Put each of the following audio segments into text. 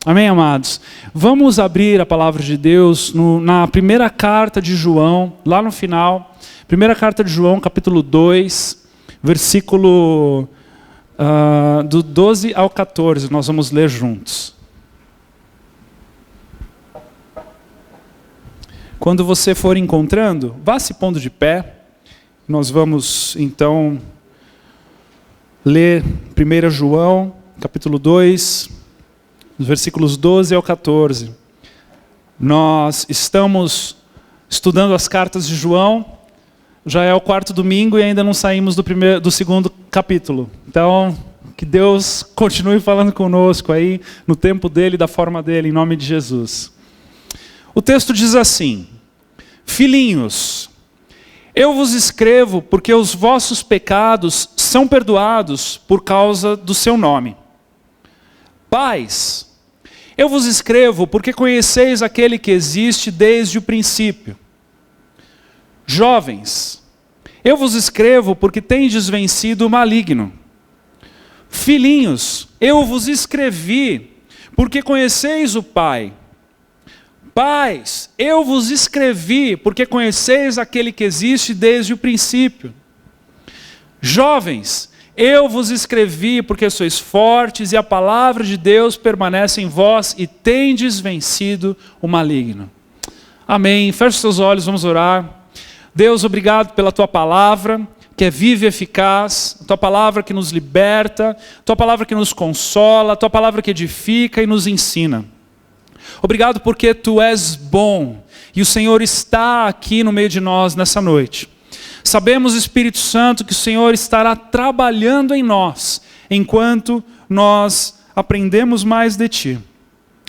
Amém, amados? Vamos abrir a palavra de Deus na primeira carta de João, lá no final. Primeira carta de João, capítulo 2, versículo do 12 ao 14. Nós vamos ler juntos. Quando você for encontrando, vá se pondo de pé. Nós vamos, então, ler 1 João, capítulo 2, versículos 12 ao 14. Nós estamos estudando as cartas de João, já é o 4º domingo e ainda não saímos do segundo capítulo. Então, que Deus continue falando conosco aí, no tempo dele, da forma dele, em nome de Jesus. O texto diz assim: Filhinhos, eu vos escrevo porque os vossos pecados são perdoados por causa do seu nome. Pais, eu vos escrevo porque conheceis aquele que existe desde o princípio. Jovens, eu vos escrevo porque tendes vencido o maligno. Filhinhos, eu vos escrevi porque conheceis o Pai. Pais, eu vos escrevi porque conheceis aquele que existe desde o princípio. Jovens, eu vos escrevi porque sois fortes e a palavra de Deus permanece em vós e tendes vencido o maligno. Amém. Feche seus olhos, vamos orar. Deus, obrigado pela tua palavra, que é viva e eficaz, tua palavra que nos liberta, tua palavra que nos consola, tua palavra que edifica e nos ensina. Obrigado porque tu és bom e o Senhor está aqui no meio de nós nessa noite. Sabemos, Espírito Santo, que o Senhor estará trabalhando em nós enquanto nós aprendemos mais de ti.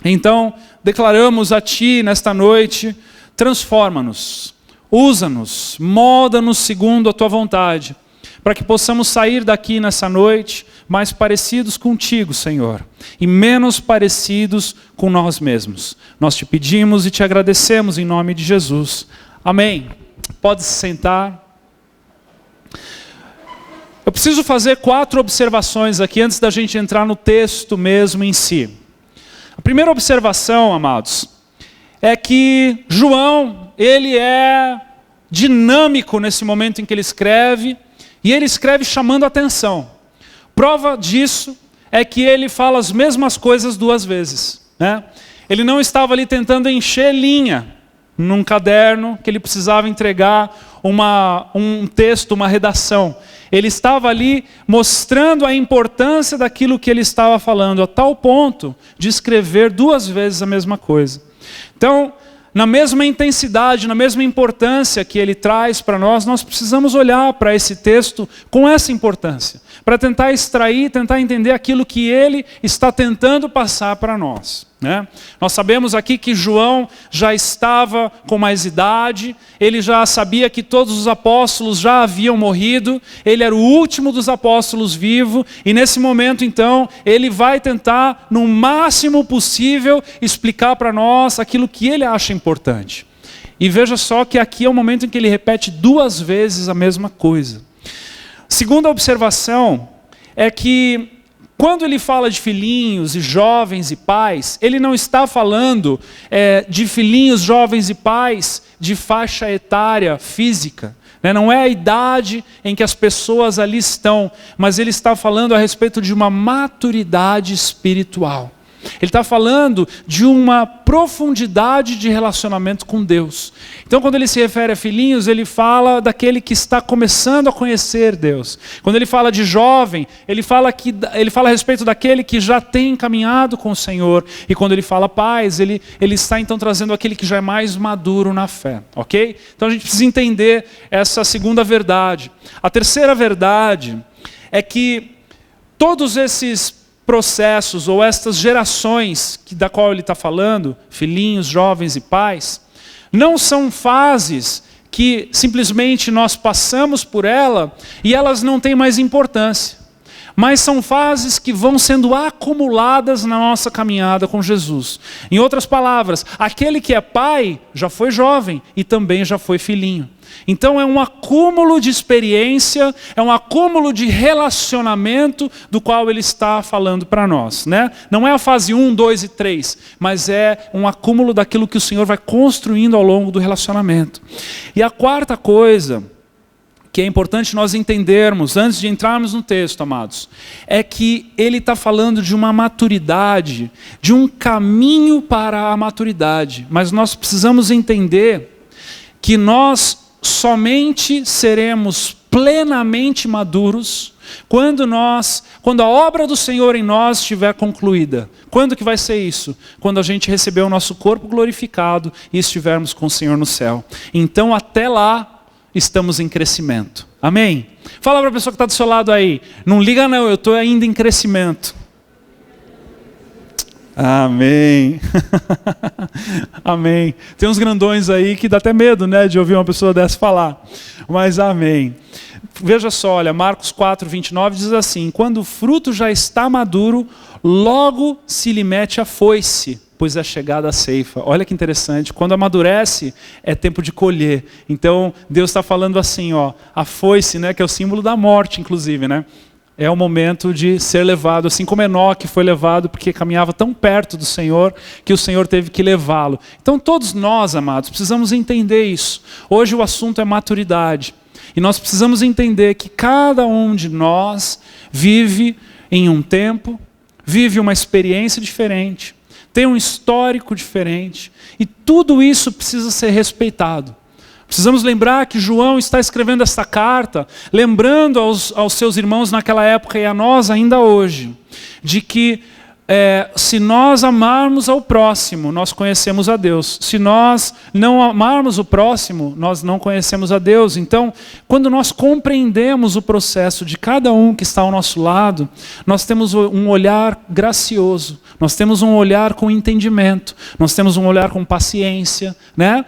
Então, declaramos a ti nesta noite: transforma-nos, usa-nos, molda-nos segundo a tua vontade, para que possamos sair daqui nessa noite mais parecidos contigo, Senhor, e menos parecidos com nós mesmos. Nós te pedimos e te agradecemos em nome de Jesus. Amém. Pode se sentar. Eu preciso fazer 4 observações aqui antes da gente entrar no texto mesmo em si. A primeira observação, amados, é que João, ele é dinâmico nesse momento em que ele escreve, e ele escreve chamando a atenção. Prova disso é que ele fala as mesmas coisas 2 vezes, né? Ele não estava ali tentando encher linha num caderno que ele precisava entregar um texto, uma redação. Ele estava ali mostrando a importância daquilo que ele estava falando, a tal ponto de escrever 2 vezes a mesma coisa. Então, na mesma intensidade, na mesma importância que ele traz para nós, nós precisamos olhar para esse texto com essa importância, para tentar extrair, tentar entender aquilo que ele está tentando passar para nós, né? Nós sabemos aqui que João já estava com mais idade, ele já sabia que todos os apóstolos já haviam morrido, ele era o último dos apóstolos vivo, e nesse momento então, ele vai tentar, no máximo possível, explicar para nós aquilo que ele acha importante. E veja só que aqui é o momento em que ele repete 2 vezes a mesma coisa. Segunda observação é que quando ele fala de filhinhos e jovens e pais, ele não está falando de filhinhos, jovens e pais de faixa etária física, né? Não é a idade em que as pessoas ali estão, mas ele está falando a respeito de uma maturidade espiritual. Ele está falando de uma profundidade de relacionamento com Deus. Então, quando ele se refere a filhinhos, ele fala daquele que está começando a conhecer Deus. Quando ele fala de jovem, ele fala a respeito daquele que já tem caminhado com o Senhor. E quando ele fala pais, ele está então trazendo aquele que já é mais maduro na fé. Ok? Então a gente precisa entender essa segunda verdade. A terceira verdade é que todos esses processos ou estas gerações da qual ele está falando, filhinhos, jovens e pais, não são fases que simplesmente nós passamos por ela e elas não têm mais importância. Mas são fases que vão sendo acumuladas na nossa caminhada com Jesus. Em outras palavras, aquele que é pai já foi jovem e também já foi filhinho. Então é um acúmulo de experiência, é um acúmulo de relacionamento do qual ele está falando para nós, né? Não é a fase 1, 2 e 3, mas é um acúmulo daquilo que o Senhor vai construindo ao longo do relacionamento. E a quarta coisa que é importante nós entendermos, antes de entrarmos no texto, amados, é que ele está falando de uma maturidade, de um caminho para a maturidade. Mas nós precisamos entender que nós somente seremos plenamente maduros quando a obra do Senhor em nós estiver concluída. Quando que vai ser isso? Quando a gente receber o nosso corpo glorificado e estivermos com o Senhor no céu. Então até lá, estamos em crescimento. Amém? Fala para a pessoa que está do seu lado aí. Não liga não, eu estou ainda em crescimento. Amém. Amém. Tem uns grandões aí que dá até medo, né, de ouvir uma pessoa dessa falar. Mas amém. Veja só, olha, Marcos 4, 29 diz assim: quando o fruto já está maduro, logo se lhe mete a foice, pois é chegada a ceifa. Olha que interessante, quando amadurece é tempo de colher. Então Deus está falando assim, ó, a foice, né, que é o símbolo da morte, inclusive, né? É o momento de ser levado, assim como Enoque foi levado porque caminhava tão perto do Senhor que o Senhor teve que levá-lo. Então todos nós, amados, precisamos entender isso. Hoje o assunto é maturidade. E nós precisamos entender que cada um de nós vive em um tempo, vive uma experiência diferente, tem um histórico diferente, e tudo isso precisa ser respeitado. Precisamos lembrar que João está escrevendo esta carta, lembrando aos seus irmãos naquela época e a nós ainda hoje, de que se nós amarmos ao próximo, nós conhecemos a Deus. Se nós não amarmos o próximo, nós não conhecemos a Deus. Então, quando nós compreendemos o processo de cada um que está ao nosso lado, nós temos um olhar gracioso, nós temos um olhar com entendimento, nós temos um olhar com paciência, né?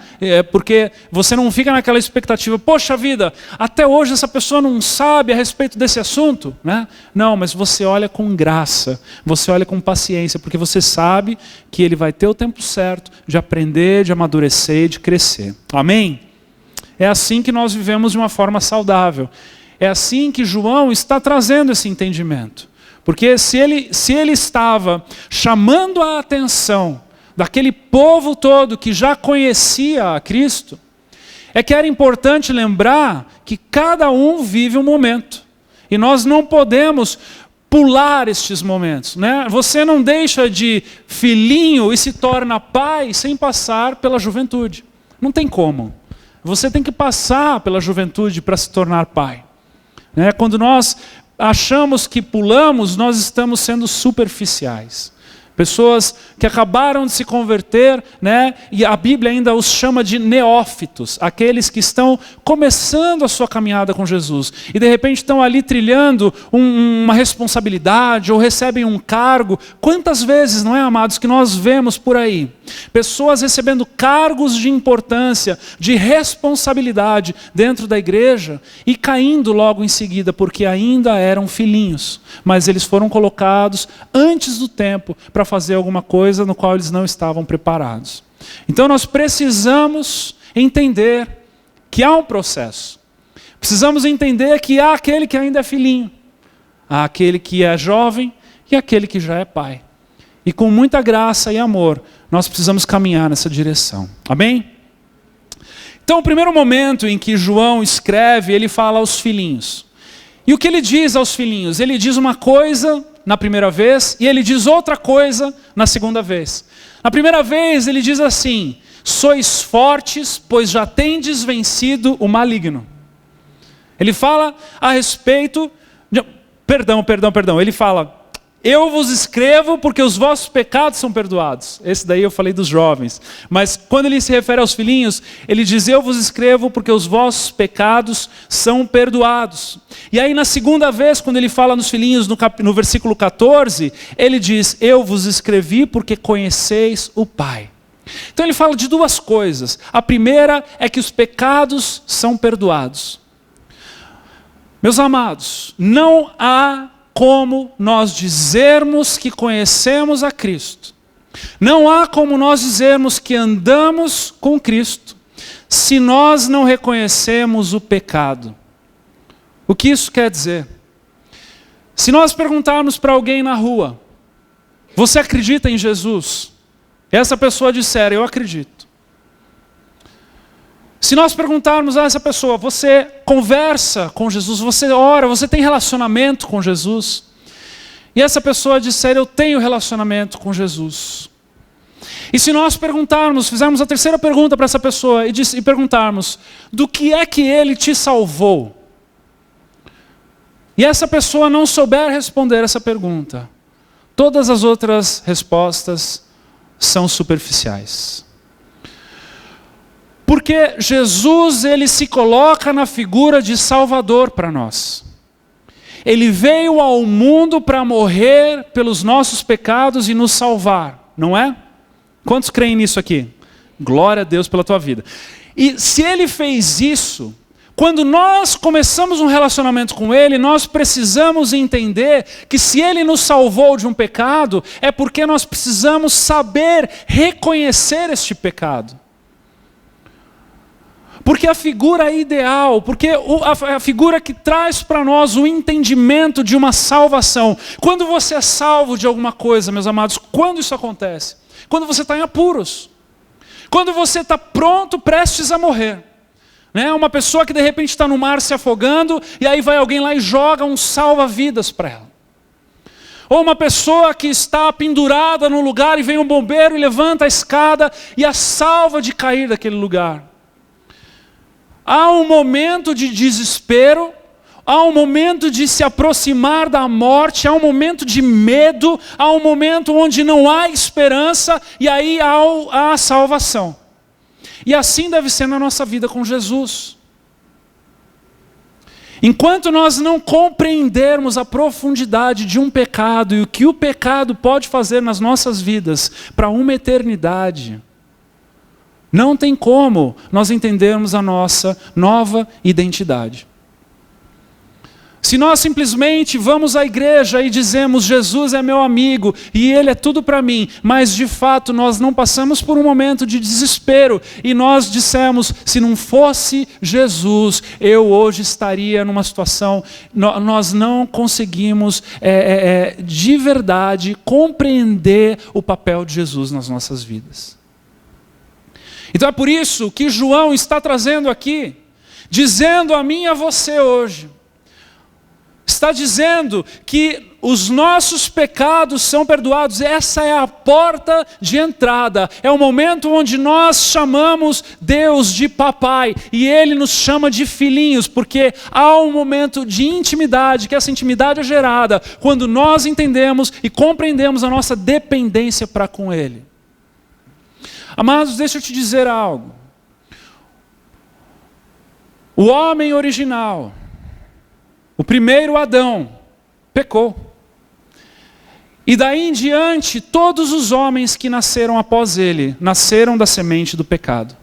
Porque você não fica naquela expectativa, poxa vida, até hoje essa pessoa não sabe a respeito desse assunto, né? Não, mas você olha com graça, você olha com paciência, porque você sabe que ele vai ter o tempo certo de aprender, de amadurecer e de crescer. Amém? É assim que nós vivemos de uma forma saudável. É assim que João está trazendo esse entendimento. Porque se ele estava chamando a atenção daquele povo todo que já conhecia a Cristo, é que era importante lembrar que cada um vive um momento. E nós não podemos pular estes momentos, né? Você não deixa de filhinho e se torna pai sem passar pela juventude. Não tem como. Você tem que passar pela juventude para se tornar pai, né? Quando nós achamos que pulamos, nós estamos sendo superficiais. Pessoas que acabaram de se converter, né? E a Bíblia ainda os chama de neófitos, aqueles que estão começando a sua caminhada com Jesus. E de repente estão ali trilhando uma responsabilidade ou recebem um cargo. Quantas vezes, não é, amados, que nós vemos por aí? Pessoas recebendo cargos de importância, de responsabilidade dentro da igreja e caindo logo em seguida, porque ainda eram filhinhos. Mas eles foram colocados antes do tempo para fazer alguma coisa no qual eles não estavam preparados. Então nós precisamos entender que há um processo. Precisamos entender que há aquele que ainda é filhinho, há aquele que é jovem e aquele que já é pai. E com muita graça e amor, nós precisamos caminhar nessa direção. Amém? Então o primeiro momento em que João escreve, ele fala aos filhinhos. E o que ele diz aos filhinhos? Ele diz uma coisa na primeira vez e ele diz outra coisa na segunda vez. Na primeira vez ele diz assim: sois fortes, pois já tendes vencido o maligno. Ele fala a respeito Perdão. Ele fala: eu vos escrevo porque os vossos pecados são perdoados. Esse daí eu falei dos jovens. Mas quando ele se refere aos filhinhos, ele diz: eu vos escrevo porque os vossos pecados são perdoados. E aí na segunda vez, quando ele fala nos filhinhos, no versículo 14, ele diz: eu vos escrevi porque conheceis o Pai. Então ele fala de duas coisas. A primeira é que os pecados são perdoados. Meus amados, não há como nós dizermos que conhecemos a Cristo, não há como nós dizermos que andamos com Cristo, se nós não reconhecemos o pecado. O que isso quer dizer? Se nós perguntarmos para alguém na rua, você acredita em Jesus? Essa pessoa disser, eu acredito. Se nós perguntarmos a essa pessoa, você conversa com Jesus, você ora, você tem relacionamento com Jesus? E essa pessoa disser, eu tenho relacionamento com Jesus. E se nós perguntarmos, fizermos a terceira pergunta para essa pessoa e perguntarmos, do que é que ele te salvou? E essa pessoa não souber responder essa pergunta, todas as outras respostas são superficiais. Porque Jesus, ele se coloca na figura de Salvador para nós. Ele veio ao mundo para morrer pelos nossos pecados e nos salvar, não é? Quantos creem nisso aqui? Glória a Deus pela tua vida. E se ele fez isso, quando nós começamos um relacionamento com ele, nós precisamos entender que se ele nos salvou de um pecado, é porque nós precisamos saber reconhecer este pecado. Porque a figura ideal, porque a figura que traz para nós o entendimento de uma salvação. Quando você é salvo de alguma coisa, meus amados, quando isso acontece? Quando você está em apuros. Quando você está pronto, prestes a morrer. Uma pessoa que de repente está no mar se afogando, e aí vai alguém lá e joga um salva-vidas para ela. Ou uma pessoa que está pendurada num lugar e vem um bombeiro e levanta a escada e a salva de cair daquele lugar. Há um momento de desespero, há um momento de se aproximar da morte, há um momento de medo, há um momento onde não há esperança, e aí há a salvação. E assim deve ser na nossa vida com Jesus. Enquanto nós não compreendermos a profundidade de um pecado e o que o pecado pode fazer nas nossas vidas para uma eternidade, não tem como nós entendermos a nossa nova identidade. Se nós simplesmente vamos à igreja e dizemos, Jesus é meu amigo e Ele é tudo para mim, mas de fato nós não passamos por um momento de desespero e nós dissemos, se não fosse Jesus, eu hoje estaria numa situação, nós não conseguimos de verdade compreender o papel de Jesus nas nossas vidas. Então é por isso que João está trazendo aqui, dizendo a mim e a você hoje, está dizendo que os nossos pecados são perdoados. Essa é a porta de entrada, é o momento onde nós chamamos Deus de papai, e Ele nos chama de filhinhos, porque há um momento de intimidade, que essa intimidade é gerada quando nós entendemos e compreendemos a nossa dependência para com Ele. Amados, deixa eu te dizer algo. O homem original, o primeiro Adão, pecou. E daí em diante, todos os homens que nasceram após ele, nasceram da semente do pecado.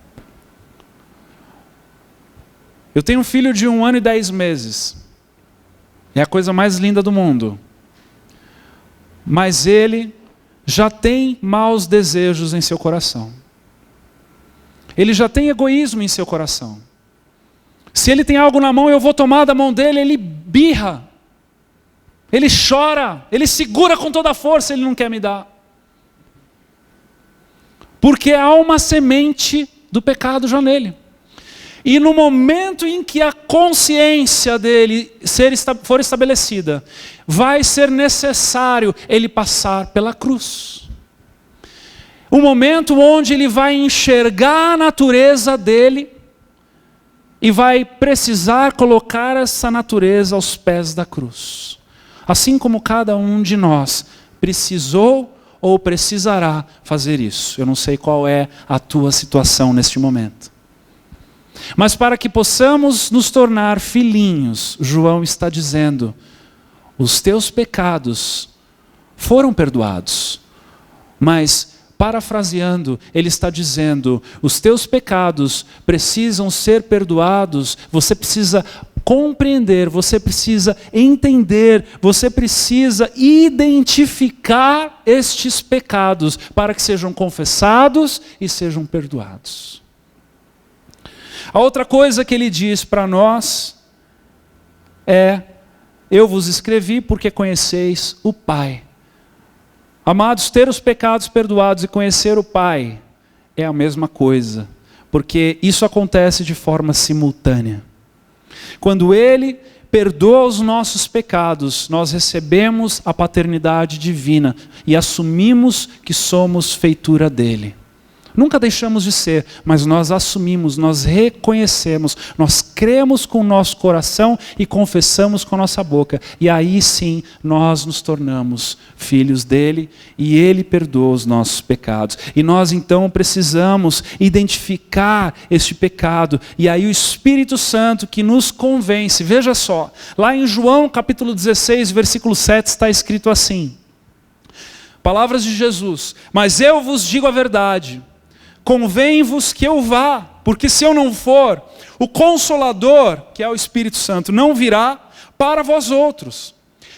Eu tenho um filho de 1 ano e 10 meses. É a coisa mais linda do mundo. Mas ele já tem maus desejos em seu coração. Ele já tem egoísmo em seu coração. Se ele tem algo na mão, eu vou tomar da mão dele, ele birra. Ele chora, ele segura com toda a força, ele não quer me dar. Porque há uma semente do pecado já nele. E no momento em que a consciência dele for estabelecida, vai ser necessário ele passar pela cruz. O momento onde ele vai enxergar a natureza dele e vai precisar colocar essa natureza aos pés da cruz. Assim como cada um de nós precisou ou precisará fazer isso. Eu não sei qual é a tua situação neste momento. Mas para que possamos nos tornar filhinhos, João está dizendo, os teus pecados foram perdoados. Mas, parafraseando, ele está dizendo, os teus pecados precisam ser perdoados, você precisa compreender, você precisa entender, você precisa identificar estes pecados para que sejam confessados e sejam perdoados. A outra coisa que ele diz para nós é: eu vos escrevi porque conheceis o Pai. Amados, ter os pecados perdoados e conhecer o Pai é a mesma coisa, porque isso acontece de forma simultânea. Quando Ele perdoa os nossos pecados, nós recebemos a paternidade divina e assumimos que somos feitura dEle. Nunca deixamos de ser, mas nós assumimos, nós reconhecemos, nós cremos com o nosso coração e confessamos com a nossa boca. E aí sim, nós nos tornamos filhos dele e ele perdoa os nossos pecados. E nós então precisamos identificar este pecado. E aí o Espírito Santo que nos convence. Veja só, lá em João capítulo 16, versículo 7 está escrito assim. Palavras de Jesus: mas eu vos digo a verdade. Convém-vos que eu vá, porque se eu não for, o Consolador, que é o Espírito Santo, não virá para vós outros.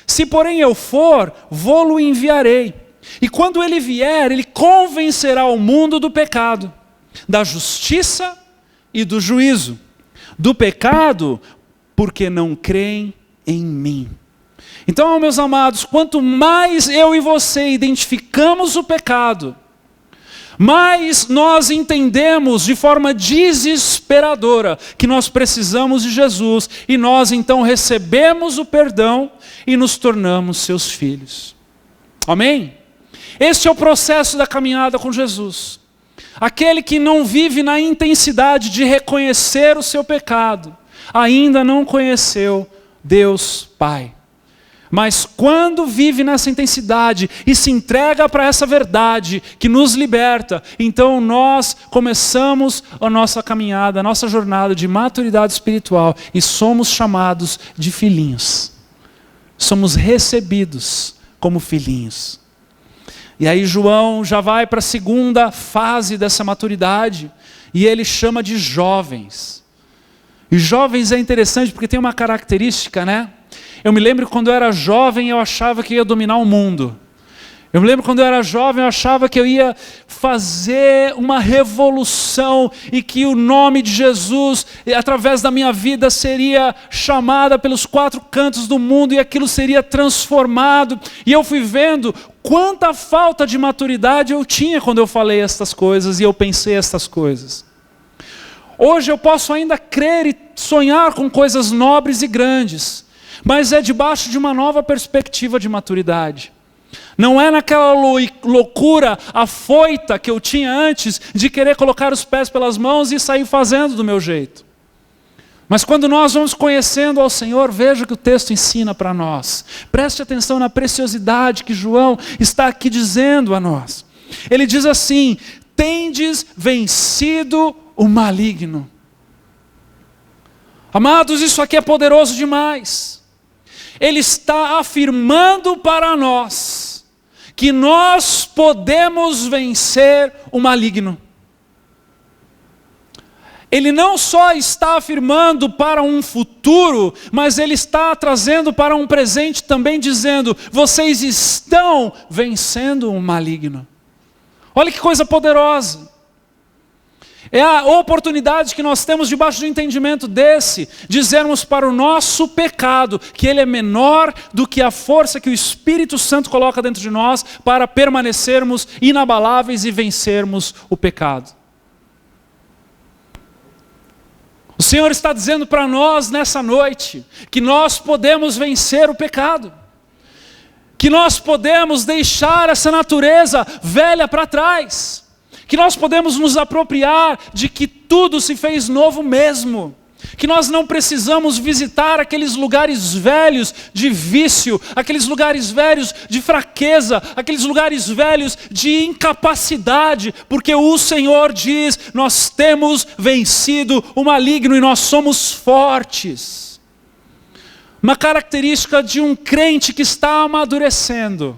Se porém eu for, vou-lo enviarei. E quando ele vier, ele convencerá o mundo do pecado, da justiça e do juízo. Do pecado, porque não creem em mim. Então, meus amados, quanto mais eu e você identificamos o pecado, mas nós entendemos de forma desesperadora que nós precisamos de Jesus e nós então recebemos o perdão e nos tornamos seus filhos. Amém? Este é o processo da caminhada com Jesus. Aquele que não vive na intensidade de reconhecer o seu pecado, ainda não conheceu Deus Pai. Mas quando vive nessa intensidade e se entrega para essa verdade que nos liberta, então nós começamos a nossa caminhada, a nossa jornada de maturidade espiritual e somos chamados de filhinhos. Somos recebidos como filhinhos. E aí João já vai para a segunda fase dessa maturidade e ele chama de jovens. E jovens é interessante porque tem uma característica, né? Eu me lembro que quando eu era jovem eu achava que ia dominar o mundo. Eu me lembro quando eu era jovem eu achava que eu ia fazer uma revolução e que o nome de Jesus, através da minha vida, seria chamada pelos 4 cantos do mundo e aquilo seria transformado. E eu fui vendo quanta falta de maturidade eu tinha quando eu falei estas coisas e eu pensei estas coisas. Hoje eu posso ainda crer e sonhar com coisas nobres e grandes, mas é debaixo de uma nova perspectiva de maturidade. Não é naquela loucura afoita que eu tinha antes de querer colocar os pés pelas mãos e sair fazendo do meu jeito. Mas quando nós vamos conhecendo ao Senhor, veja o que o texto ensina para nós. Preste atenção na preciosidade que João está aqui dizendo a nós. Ele diz assim: tendes vencido o maligno. Amados, isso aqui é poderoso demais. Ele está afirmando para nós que nós podemos vencer o maligno. Ele não só está afirmando para um futuro, mas ele está trazendo para um presente também, dizendo: vocês estão vencendo o maligno. Olha que coisa poderosa. É a oportunidade que nós temos debaixo do entendimento desse, dizermos para o nosso pecado que ele é menor do que a força que o Espírito Santo coloca dentro de nós para permanecermos inabaláveis e vencermos o pecado. O Senhor está dizendo para nós nessa noite que nós podemos vencer o pecado, que nós podemos deixar essa natureza velha para trás, que nós podemos nos apropriar de que tudo se fez novo mesmo, que nós não precisamos visitar aqueles lugares velhos de vício, aqueles lugares velhos de fraqueza, aqueles lugares velhos de incapacidade, porque o Senhor diz: nós temos vencido o maligno e nós somos fortes. Uma característica de um crente que está amadurecendo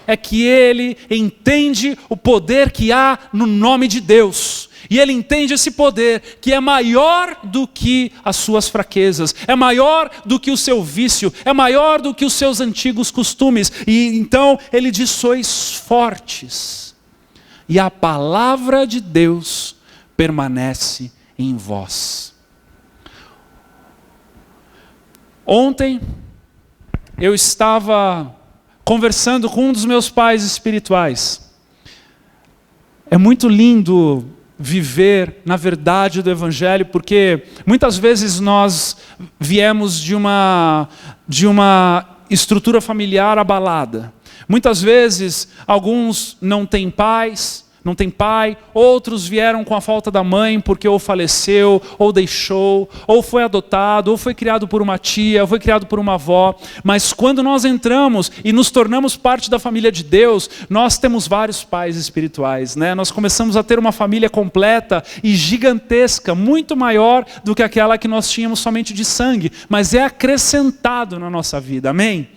é que ele entende o poder que há no nome de Deus. E ele entende esse poder que é maior do que as suas fraquezas, é maior do que o seu vício, é maior do que os seus antigos costumes. E então ele diz: sois fortes, e a palavra de Deus permanece em vós. Ontem eu estava conversando com um dos meus pais espirituais. É muito lindo viver na verdade do Evangelho, porque muitas vezes nós viemos de uma estrutura familiar abalada. Muitas vezes alguns não têm pais, não tem pai, outros vieram com a falta da mãe porque ou faleceu, ou deixou, ou foi adotado, ou foi criado por uma tia, ou foi criado por uma avó. Mas quando nós entramos e nos tornamos parte da família de Deus, nós temos vários pais espirituais, né? Nós começamos a ter uma família completa e gigantesca, muito maior do que aquela que nós tínhamos somente de sangue, mas é acrescentado na nossa vida, amém?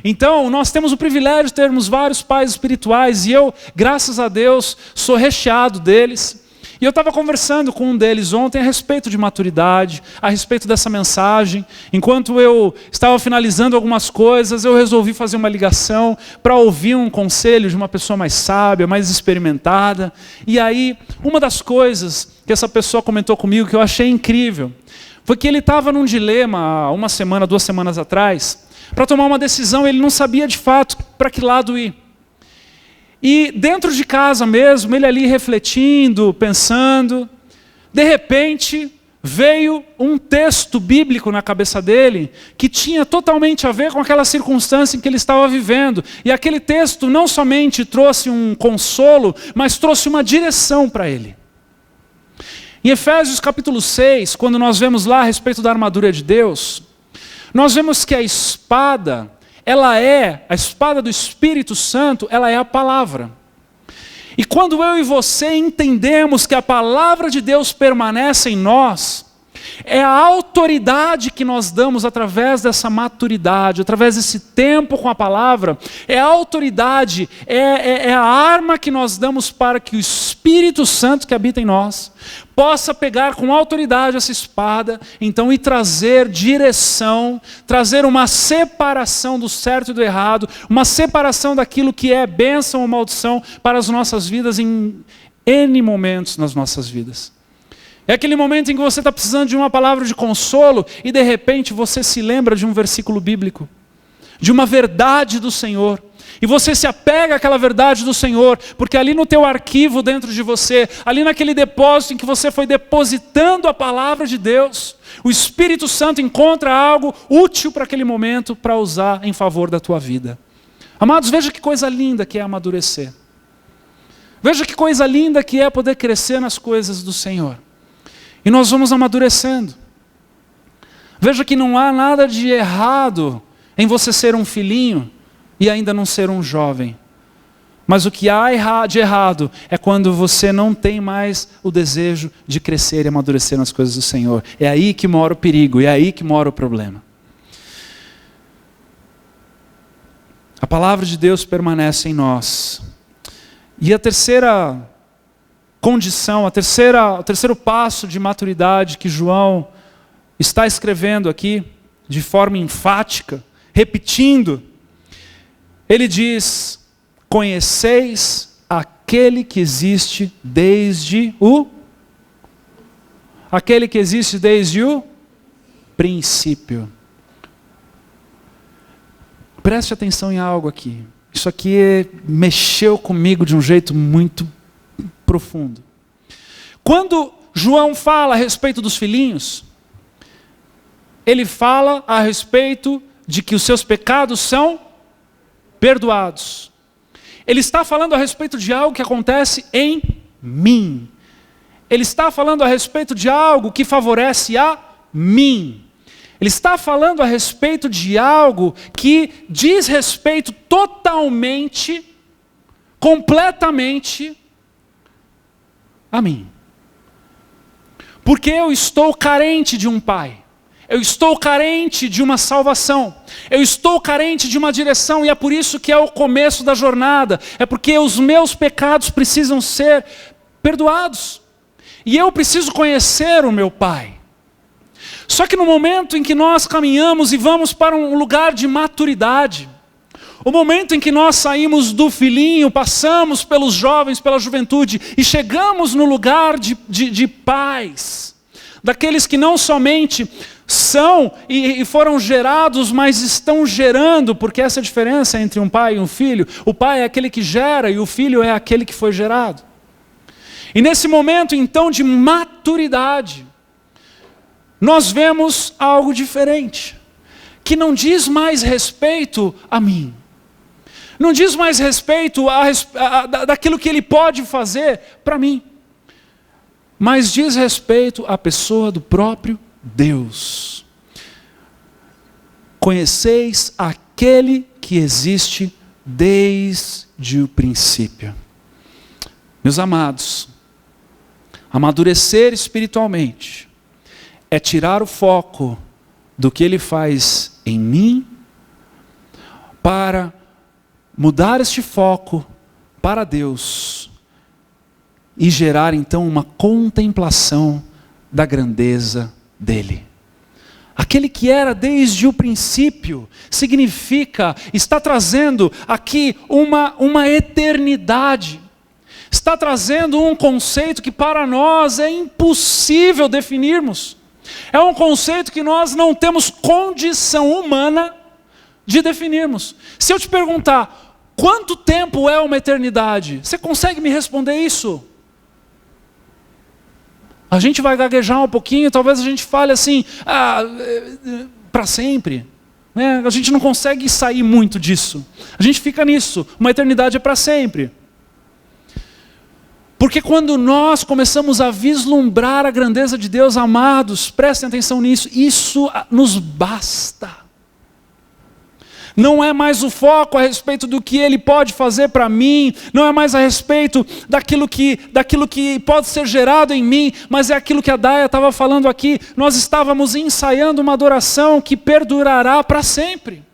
Então, nós temos o privilégio de termos vários pais espirituais, e eu, graças a Deus, sou recheado deles. E eu estava conversando com um deles ontem a respeito de maturidade, a respeito dessa mensagem. Enquanto eu estava finalizando algumas coisas, eu resolvi fazer uma ligação para ouvir um conselho de uma pessoa mais sábia, mais experimentada. E aí, uma das coisas que essa pessoa comentou comigo, que eu achei incrível, foi que ele estava num dilema há uma semana, 2 semanas atrás, para tomar uma decisão. Ele não sabia de fato para que lado ir. E dentro de casa mesmo, ele ali refletindo, pensando, de repente veio um texto bíblico na cabeça dele que tinha totalmente a ver com aquela circunstância em que ele estava vivendo. E aquele texto não somente trouxe um consolo, mas trouxe uma direção para ele. Em Efésios capítulo 6, quando nós vemos lá a respeito da armadura de Deus, nós vemos que a espada do Espírito Santo, ela é a palavra. E quando eu e você entendemos que a palavra de Deus permanece em nós, é a autoridade que nós damos através dessa maturidade, através desse tempo com a palavra, é a autoridade, é a arma que nós damos para que o Espírito Santo que habita em nós possa pegar com autoridade essa espada, então, e trazer direção, trazer uma separação do certo e do errado, uma separação daquilo que é bênção ou maldição para as nossas vidas em N momentos nas nossas vidas. É aquele momento em que você está precisando de uma palavra de consolo e de repente você se lembra de um versículo bíblico, de uma verdade do Senhor. E você se apega àquela verdade do Senhor, porque ali no teu arquivo dentro de você, ali naquele depósito em que você foi depositando a palavra de Deus, o Espírito Santo encontra algo útil para aquele momento para usar em favor da tua vida. Amados, veja que coisa linda que é amadurecer. Veja que coisa linda que é poder crescer nas coisas do Senhor. E nós vamos amadurecendo. Veja que não há nada de errado em você ser um filhinho e ainda não ser um jovem. Mas o que há de errado é quando você não tem mais o desejo de crescer e amadurecer nas coisas do Senhor. É aí que mora o perigo, é aí que mora o problema. A palavra de Deus permanece em nós. E a terceira condição, o terceiro passo de maturidade que João está escrevendo aqui, de forma enfática, repetindo, ele diz: conheceis aquele que existe desde o princípio. Preste atenção em algo aqui. Isso aqui mexeu comigo de um jeito muito profundo. Quando João fala a respeito dos filhinhos, ele fala a respeito de que os seus pecados são perdoados. Ele está falando a respeito de algo que acontece em mim. Ele está falando a respeito de algo que favorece a mim. Ele está falando a respeito de algo que diz respeito totalmente, completamente a mim. Porque eu estou carente de um pai. Eu estou carente de uma salvação. Eu estou carente de uma direção, e é por isso que é o começo da jornada. É porque os meus pecados precisam ser perdoados. E eu preciso conhecer o meu pai. Só que no momento em que nós caminhamos e vamos para um lugar de maturidade, o momento em que nós saímos do filhinho, passamos pelos jovens, pela juventude, e chegamos no lugar de pais, daqueles que não somente são e foram gerados, mas estão gerando, porque essa é a diferença entre um pai e um filho. O pai é aquele que gera e o filho é aquele que foi gerado. E nesse momento então de maturidade, nós vemos algo diferente, que não diz mais respeito a mim, não diz mais respeito daquilo que ele pode fazer para mim, mas diz respeito à pessoa do próprio Deus. Conheceis aquele que existe desde o princípio. Meus amados, amadurecer espiritualmente é tirar o foco do que ele faz em mim para mudar este foco para Deus e gerar então uma contemplação da grandeza dele. Aquele que era desde o princípio significa, está trazendo aqui uma eternidade. Está trazendo um conceito que para nós é impossível definirmos. É um conceito que nós não temos condição humana de definirmos. Se eu te perguntar, quanto tempo é uma eternidade? Você consegue me responder isso? A gente vai gaguejar um pouquinho, talvez a gente fale assim, para sempre. A gente não consegue sair muito disso. A gente fica nisso, uma eternidade é para sempre. Porque quando nós começamos a vislumbrar a grandeza de Deus, amados, prestem atenção nisso, isso nos basta. Não é mais o foco a respeito do que Ele pode fazer para mim, não é mais a respeito daquilo que pode ser gerado em mim, mas é aquilo que a Daia estava falando aqui. Nós estávamos ensaiando uma adoração que perdurará para sempre.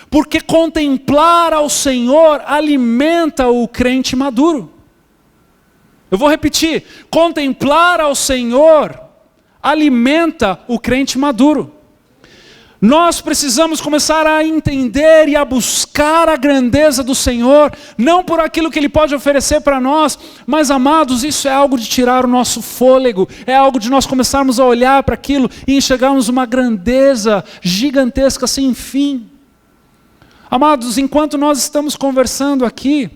Porque contemplar ao Senhor alimenta o crente maduro. Eu vou repetir, contemplar ao Senhor alimenta o crente maduro. Nós precisamos começar a entender e a buscar a grandeza do Senhor, não por aquilo que Ele pode oferecer para nós, mas amados, isso é algo de tirar o nosso fôlego, é algo de nós começarmos a olhar para aquilo e enxergarmos uma grandeza gigantesca sem fim. Amados, enquanto nós estamos conversando aqui,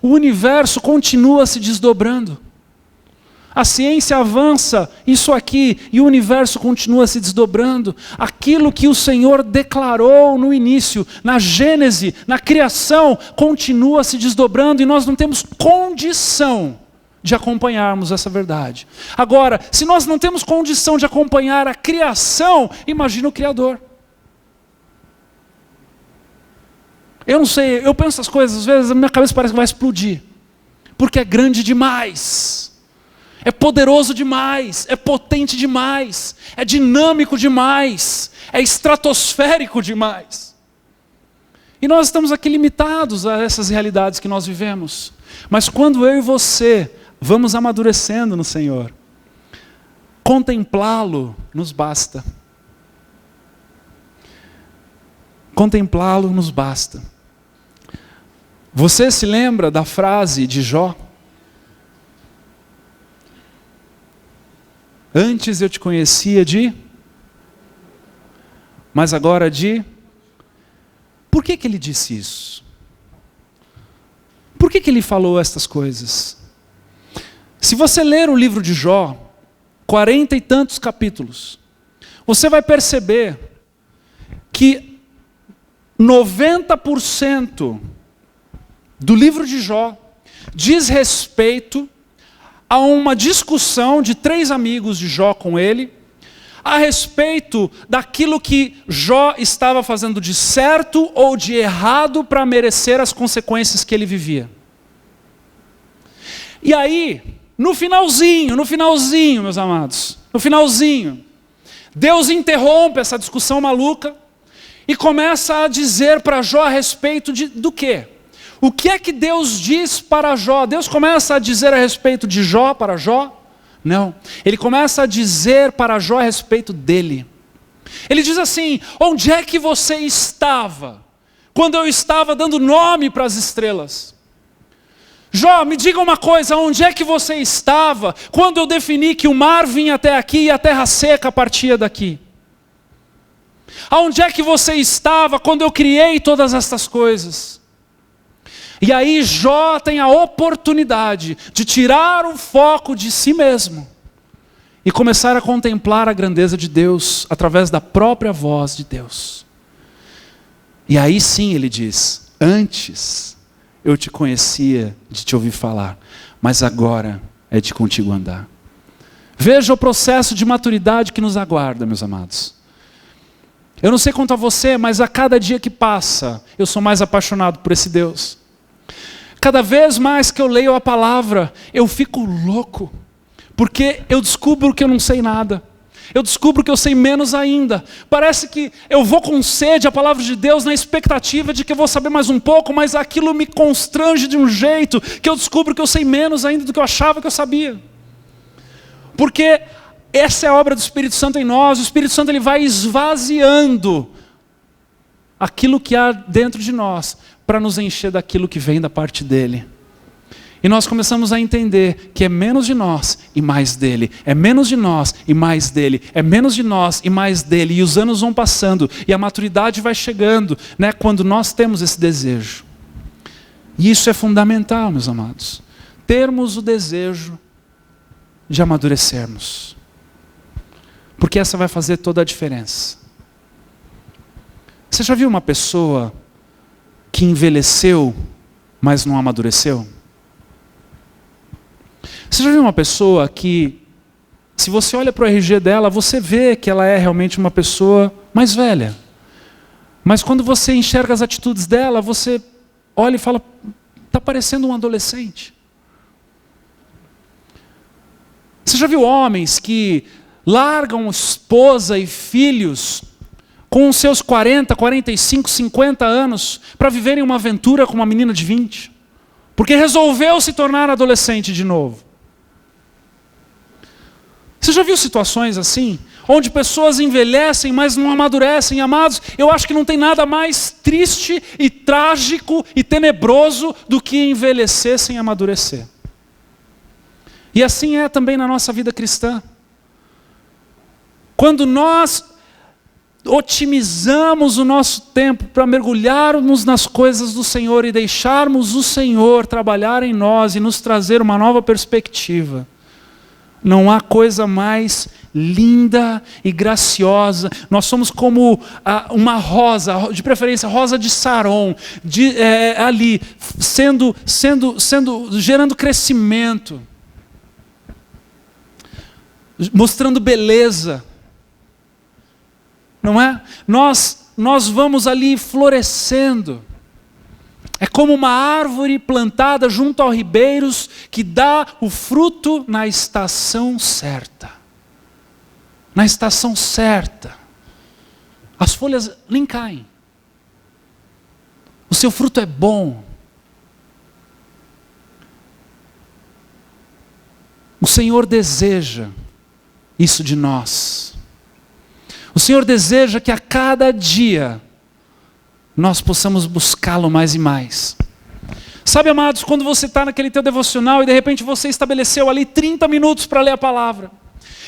o universo continua se desdobrando. A ciência avança, isso aqui, e o universo continua se desdobrando. Aquilo que o Senhor declarou no início, na Gênese, na criação, continua se desdobrando e nós não temos condição de acompanharmos essa verdade. Agora, se nós não temos condição de acompanhar a criação, imagina o Criador. Eu não sei, eu penso essas coisas, às vezes a minha cabeça parece que vai explodir. Porque é grande demais. É poderoso demais, é potente demais, é dinâmico demais, é estratosférico demais. E nós estamos aqui limitados a essas realidades que nós vivemos. Mas quando eu e você vamos amadurecendo no Senhor, contemplá-lo nos basta. Contemplá-lo nos basta. Você se lembra da frase de Jó? Antes eu te conhecia mas agora Por que ele disse isso? Por que ele falou estas coisas? Se você ler o livro de Jó, 40 e tantos capítulos, você vai perceber que 90% do livro de Jó diz respeito a uma discussão de 3 amigos de Jó com ele, a respeito daquilo que Jó estava fazendo de certo ou de errado para merecer as consequências que ele vivia. E aí, no finalzinho, meus amados, no finalzinho, Deus interrompe essa discussão maluca e começa a dizer para Jó a respeito do quê? O que é que Deus diz para Jó? Deus começa a dizer a respeito de Jó para Jó, Não. Ele começa a dizer para Jó a respeito dele. Ele diz assim: onde é que você estava quando eu estava dando nome para as estrelas? Jó, me diga uma coisa, onde é que você estava quando eu defini que o mar vinha até aqui e a terra seca partia daqui? Aonde é que você estava quando eu criei todas estas coisas? E aí Jó tem a oportunidade de tirar o foco de si mesmo e começar a contemplar a grandeza de Deus através da própria voz de Deus. E aí sim ele diz: antes eu te conhecia de te ouvir falar, mas agora é de contigo andar. Veja o processo de maturidade que nos aguarda, meus amados. Eu não sei quanto a você, mas a cada dia que passa, eu sou mais apaixonado por esse Deus. Cada vez mais que eu leio a palavra, eu fico louco, porque eu descubro que eu não sei nada. Eu descubro que eu sei menos ainda. Parece que eu vou com sede à palavra de Deus na expectativa de que eu vou saber mais um pouco, mas aquilo me constrange de um jeito que eu descubro que eu sei menos ainda do que eu achava que eu sabia. Porque essa é a obra do Espírito Santo em nós. O Espírito Santo ele vai esvaziando aquilo que há dentro de nós para nos encher daquilo que vem da parte dele. E nós começamos a entender que é menos de nós e mais dele. É menos de nós e mais dele. É menos de nós e mais dele. E os anos vão passando e a maturidade vai chegando, né, quando nós temos esse desejo. E isso é fundamental, meus amados. Termos o desejo de amadurecermos. Porque essa vai fazer toda a diferença. Você já viu uma pessoa que envelheceu, mas não amadureceu? Você já viu uma pessoa que, se você olha para o RG dela, você vê que ela é realmente uma pessoa mais velha. Mas quando você enxerga as atitudes dela, você olha e fala: está parecendo um adolescente. Você já viu homens que largam esposa e filhos com os seus 40, 45, 50 anos para viverem uma aventura com uma menina de 20? Porque resolveu se tornar adolescente de novo. Você já viu situações assim? Onde pessoas envelhecem, mas não amadurecem? Amados, eu acho que não tem nada mais triste e trágico e tenebroso do que envelhecer sem amadurecer. E assim é também na nossa vida cristã. Quando nós otimizamos o nosso tempo para mergulharmos nas coisas do Senhor e deixarmos o Senhor trabalhar em nós e nos trazer uma nova perspectiva, não há coisa mais linda e graciosa. Nós somos como uma rosa, de preferência rosa de Saron, ali, gerando crescimento, mostrando beleza. Não é? Nós vamos ali florescendo. É como uma árvore plantada junto aos ribeiros que dá o fruto na estação certa. Na estação certa. As folhas nem caem. O seu fruto é bom. O Senhor deseja isso de nós. O Senhor deseja que a cada dia nós possamos buscá-lo mais e mais. Sabe, amados, quando você está naquele teu devocional e de repente você estabeleceu ali 30 minutos para ler a palavra.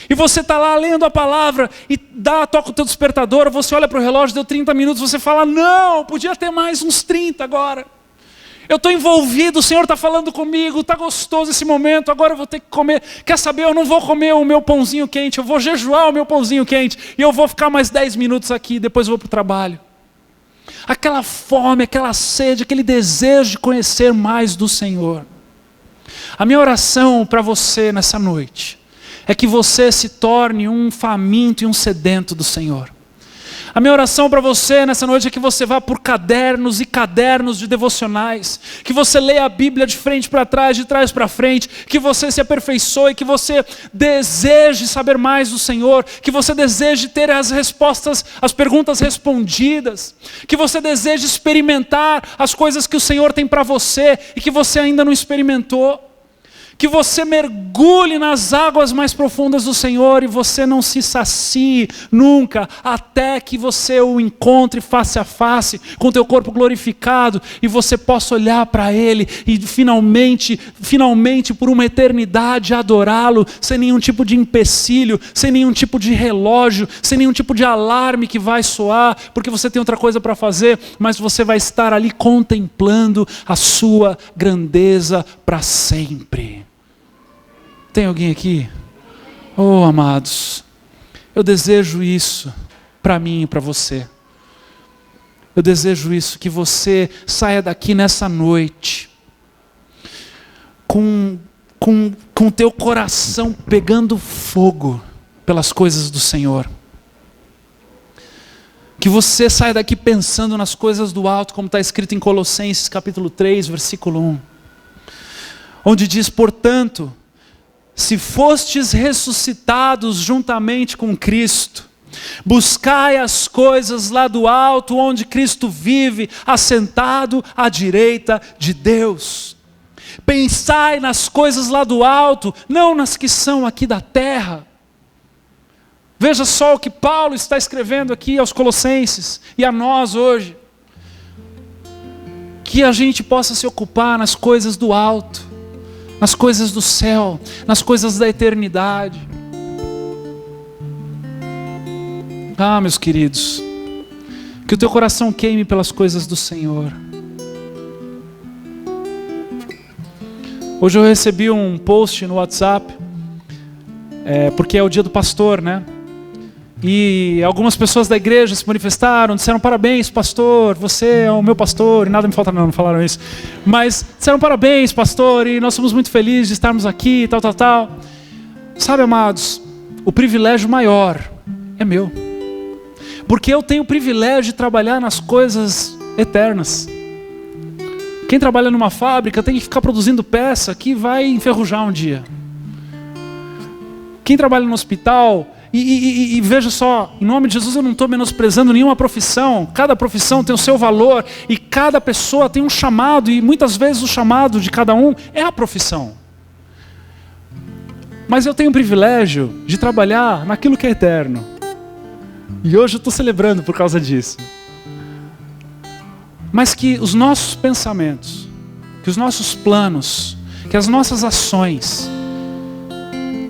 E você está lá lendo a palavra e toca o teu despertador, você olha para o relógio, deu 30 minutos, você fala: não, podia ter mais uns 30 agora. Eu estou envolvido, o Senhor está falando comigo, está gostoso esse momento, agora eu vou ter que comer. Quer saber, eu não vou comer o meu pãozinho quente, eu vou jejuar o meu pãozinho quente, e eu vou ficar mais 10 minutos aqui, depois eu vou para o trabalho. Aquela fome, aquela sede, aquele desejo de conhecer mais do Senhor. A minha oração para você nessa noite é que você se torne um faminto e um sedento do Senhor. A minha oração para você nessa noite é que você vá por cadernos e cadernos de devocionais, que você leia a Bíblia de frente para trás, de trás para frente, que você se aperfeiçoe, que você deseje saber mais do Senhor, que você deseje ter as respostas, as perguntas respondidas, que você deseje experimentar as coisas que o Senhor tem para você e que você ainda não experimentou. Que você mergulhe nas águas mais profundas do Senhor e você não se sacie nunca, até que você o encontre face a face, com o teu corpo glorificado, e você possa olhar para Ele e finalmente, por uma eternidade, adorá-lo, sem nenhum tipo de empecilho, sem nenhum tipo de relógio, sem nenhum tipo de alarme que vai soar, porque você tem outra coisa para fazer, mas você vai estar ali contemplando a sua grandeza para sempre. Tem alguém aqui? Oh, amados, eu desejo isso para mim e para você. Eu desejo isso, que você saia daqui nessa noite com o teu coração pegando fogo pelas coisas do Senhor. Que você saia daqui pensando nas coisas do alto, como está escrito em Colossenses capítulo 3, versículo 1. Onde diz, portanto, se fostes ressuscitados juntamente com Cristo, buscai as coisas lá do alto, onde Cristo vive, assentado à direita de Deus. Pensai nas coisas lá do alto, não nas que são aqui da terra. Veja só o que Paulo está escrevendo aqui aos Colossenses e a nós hoje. Que a gente possa se ocupar nas coisas do alto, nas coisas do céu, nas coisas da eternidade. Ah, meus queridos, que o teu coração queime pelas coisas do Senhor. Hoje eu recebi um post no WhatsApp, porque é o dia do pastor, né? E algumas pessoas da igreja se manifestaram, disseram parabéns pastor, você é o meu pastor, e nada me falta não falaram isso. Mas disseram parabéns pastor, e nós somos muito felizes de estarmos aqui, tal. Sabe, amados, o privilégio maior é meu. Porque eu tenho o privilégio de trabalhar nas coisas eternas. Quem trabalha numa fábrica tem que ficar produzindo peça que vai enferrujar um dia. Quem trabalha no hospital... E veja só, em nome de Jesus eu não estou menosprezando nenhuma profissão. Cada profissão tem o seu valor e cada pessoa tem um chamado, e muitas vezes o chamado de cada um é a profissão. Mas eu tenho o privilégio de trabalhar naquilo que é eterno. E hoje eu estou celebrando por causa disso. Mas que os nossos pensamentos, que os nossos planos, que as nossas ações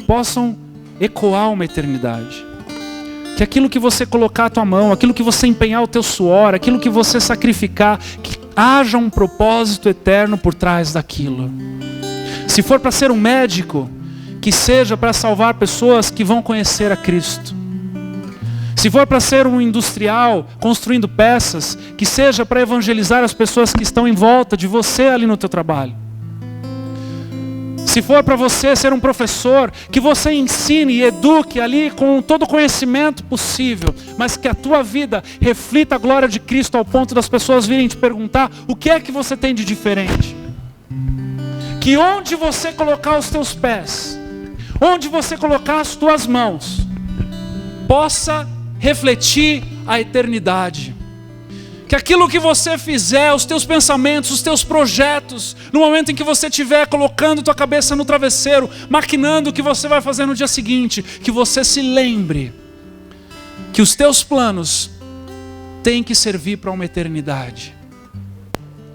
possam ecoar uma eternidade. Que aquilo que você colocar a tua mão, aquilo que você empenhar o teu suor, aquilo que você sacrificar, que haja um propósito eterno por trás daquilo. Se for para ser um médico, que seja para salvar pessoas que vão conhecer a Cristo. Se for para ser um industrial construindo peças, que seja para evangelizar as pessoas que estão em volta de você ali no teu trabalho. Se for para você ser um professor, que você ensine e eduque ali com todo o conhecimento possível, mas que a tua vida reflita a glória de Cristo ao ponto das pessoas virem te perguntar o que é que você tem de diferente. Que onde você colocar os teus pés, onde você colocar as tuas mãos, possa refletir a eternidade. Que aquilo que você fizer, os teus pensamentos, os teus projetos, no momento em que você estiver colocando tua cabeça no travesseiro, maquinando o que você vai fazer no dia seguinte, que você se lembre que os teus planos têm que servir para uma eternidade.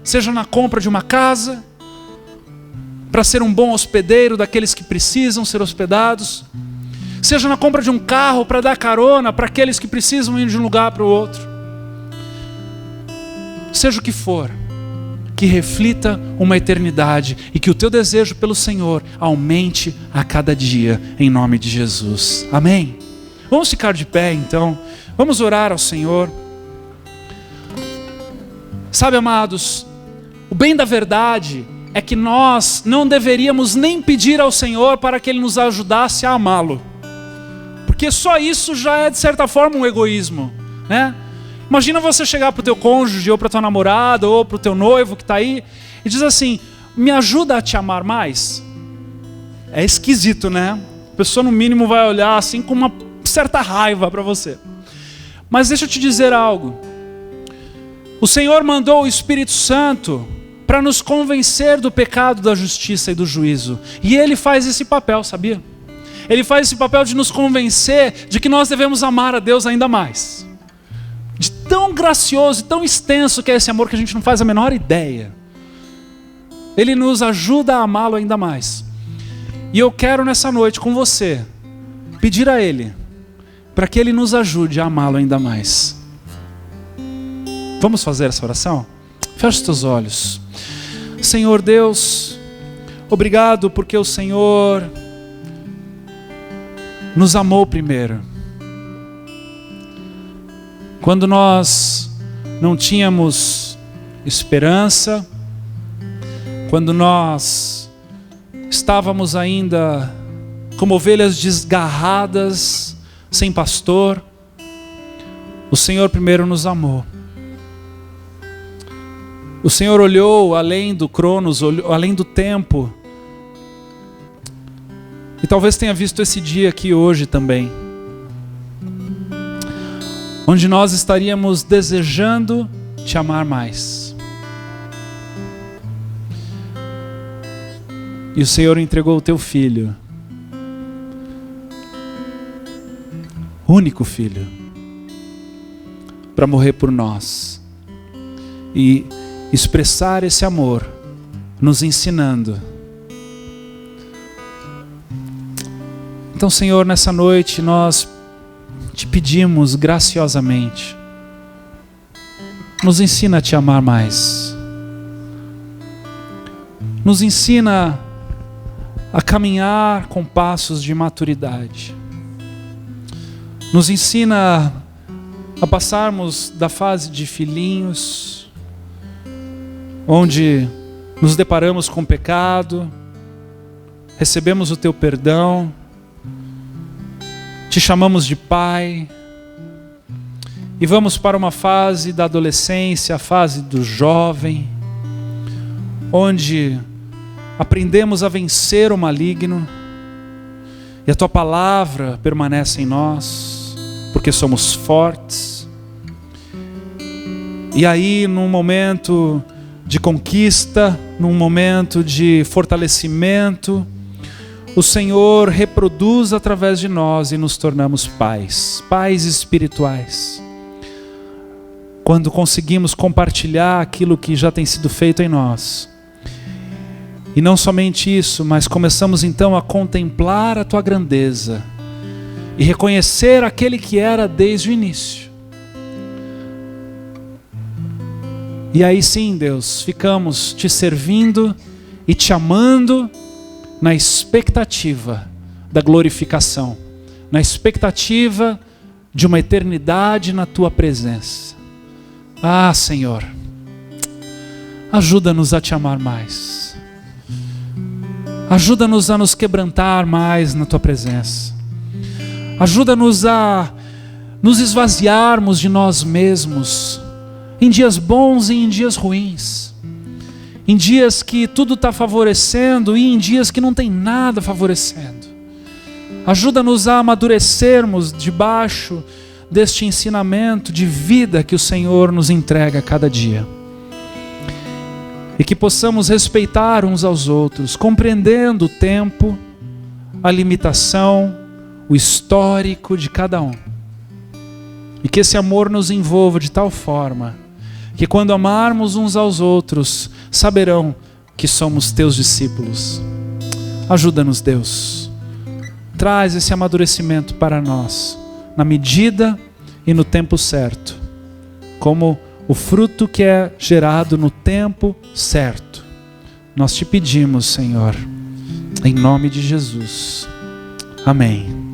Seja na compra de uma casa, para ser um bom hospedeiro daqueles que precisam ser hospedados, seja na compra de um carro para dar carona para aqueles que precisam ir de um lugar para o outro. Seja o que for, que reflita uma eternidade e que o teu desejo pelo Senhor aumente a cada dia, em nome de Jesus. Amém? Vamos ficar de pé então, vamos orar ao Senhor. Sabe, amados, o bem da verdade é que nós não deveríamos nem pedir ao Senhor para que Ele nos ajudasse a amá-lo, porque só isso já é de certa forma um egoísmo, né? Imagina você chegar para o teu cônjuge, ou para a tua namorada, ou para o teu noivo que está aí, e diz assim, me ajuda a te amar mais? É esquisito, né? A pessoa no mínimo vai olhar assim com uma certa raiva para você. Mas deixa eu te dizer algo. O Senhor mandou o Espírito Santo para nos convencer do pecado, da justiça e do juízo. E Ele faz esse papel, sabia? Ele faz esse papel de nos convencer de que nós devemos amar a Deus ainda mais. De tão gracioso e tão extenso que é esse amor que a gente não faz a menor ideia. Ele nos ajuda a amá-lo ainda mais. E eu quero nessa noite com você pedir a Ele para que Ele nos ajude a amá-lo ainda mais. Vamos fazer essa oração? Feche os teus olhos. Senhor Deus, obrigado porque o Senhor nos amou primeiro. Quando nós não tínhamos esperança, quando nós estávamos ainda como ovelhas desgarradas, sem pastor, o Senhor primeiro nos amou. O Senhor olhou além do cronos, olhou além do tempo. E talvez tenha visto esse dia aqui hoje também, onde nós estaríamos desejando te amar mais. E o Senhor entregou o teu filho, único filho, para morrer por nós e expressar esse amor, nos ensinando. Então, Senhor, nessa noite nós te pedimos graciosamente, nos ensina a te amar mais. Nos ensina a caminhar com passos de maturidade. Nos ensina a passarmos da fase de filhinhos, onde nos deparamos com o pecado, recebemos o teu perdão, te chamamos de Pai, e vamos para uma fase da adolescência, a fase do jovem, onde aprendemos a vencer o maligno, e a tua palavra permanece em nós, porque somos fortes. E aí, num momento de conquista, num momento de fortalecimento, o Senhor reproduz através de nós e nos tornamos pais espirituais. Quando conseguimos compartilhar aquilo que já tem sido feito em nós. E não somente isso, mas começamos então a contemplar a tua grandeza e reconhecer aquele que era desde o início. E aí sim, Deus, ficamos te servindo e te amando na expectativa da glorificação, na expectativa de uma eternidade na tua presença. Ah, Senhor, ajuda-nos a te amar mais. Ajuda-nos a nos quebrantar mais na tua presença. Ajuda-nos a nos esvaziarmos de nós mesmos, em dias bons e em dias ruins. Em dias que tudo está favorecendo e em dias que não tem nada favorecendo. Ajuda-nos a amadurecermos debaixo deste ensinamento de vida que o Senhor nos entrega a cada dia. E que possamos respeitar uns aos outros, compreendendo o tempo, a limitação, o histórico de cada um. E que esse amor nos envolva de tal forma que quando amarmos uns aos outros, saberão que somos teus discípulos. Ajuda-nos, Deus. Traz esse amadurecimento para nós, na medida e no tempo certo, como o fruto que é gerado no tempo certo. Nós te pedimos, Senhor, em nome de Jesus. Amém.